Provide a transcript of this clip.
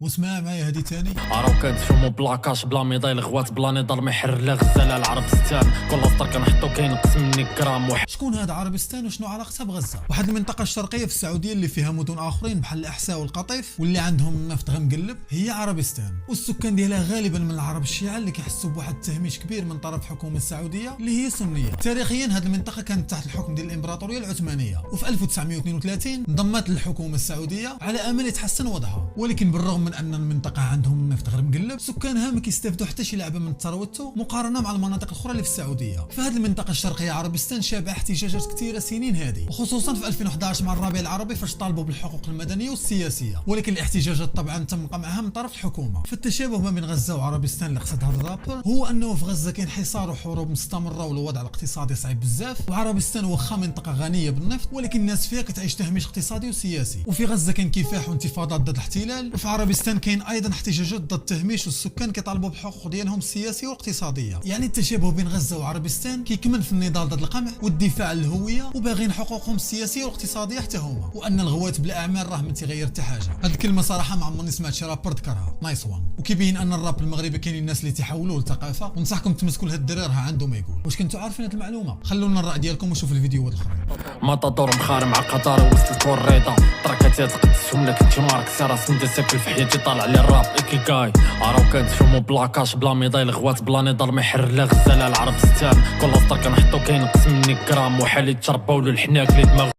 واسمع معايا هادي تاني. عراو كنتفهمو بلا كاش بلا ميداي الغوات بلا نضال ما يحرر لا غزاله العربستان كل سطر كنحطو كينقص مني كرام شكون هاد عربستان وشنو علاقتها بغزه؟ واحد المنطقه الشرقيه في السعوديه اللي فيها مدن اخرين بحال الاحساء والقطيف واللي عندهم النفط غمقلب هي عربستان، والسكان ديالها غالبا من العرب الشيعه اللي كيحسوا بواحد التهميش كبير من طرف الحكومه السعوديه اللي هي سنيه. تاريخيا هاد المنطقه كانت تحت الحكم ديال الامبراطوريه العثمانيه، وفي 1932 انضمت للحكومه السعوديه على امل يتحسن وضعها، ولكن بالرغم من ان المنطقه عندهم النفط غير مقلب سكانها ما كيستافدوا حتى شي لعبه من ثروته مقارنه مع المناطق الاخرى اللي في السعوديه. فهاد المنطقه الشرقيه عربستان شابها احتجاجات كثيره سنين هذه، وخصوصا في 2011 مع الربيع العربي فاش طالبوا بالحقوق المدنيه والسياسيه، ولكن الاحتجاجات طبعا تم قمعها من طرف الحكومه. فالتشابه ما بين غزه وعربستان اللي قصد هذا الرابور هو انه في غزه كاين حصار وحروب مستمره والوضع الاقتصادي صعيب بزاف، وعربستان واخا منطقه غنيه بالنفط ولكن الناس فيها كتعيش تهميش اقتصادي وسياسي. وفي غزه كاين كفاح وانتفاضات ضد الاحتلال، وفي عربستان كاين ايضا احتجاجات ضد التهميش والسكان كيطالبوا بحقوق ديالهم السياسيه والاقتصاديه. يعني التشابه بين غزه وعربستان كيكمن في النضال ضد القمع والدفاع عن الهويه وباغين حقوقهم السياسيه والاقتصاديه حتى هما، وان الغوات بلا اعمال راه ما تيغير حتى حاجه. هاد الكلمه صراحه ما عمرني سمعت شي رابر ذكرها. نايس وان. وكيبين ان الراب المغربي كاينين الناس اللي تيحولوا للثقافه، ونصحكم تمسكوا لهاد الدراري راه عنده ما يقول. واش كنتوا عارفين هاد المعلومه؟ خلونا الراي ديالكم وشوفوا الفيديوهات الاخرين. مطادور مخارم مع قطار وسط الكوريطه تركاتي تقدسهم لك انت مارك سراس ندير ساكل في حياتي طالع لي الراب ايكيغاي عراو كنتفهمو بلا كاش بلا ميداي الغوات بلا نضال ما يحرر لا غزاله العربستان كل سطر كنحطو كينقص مني كرام وحالي ترباو للحناك اللي دماغ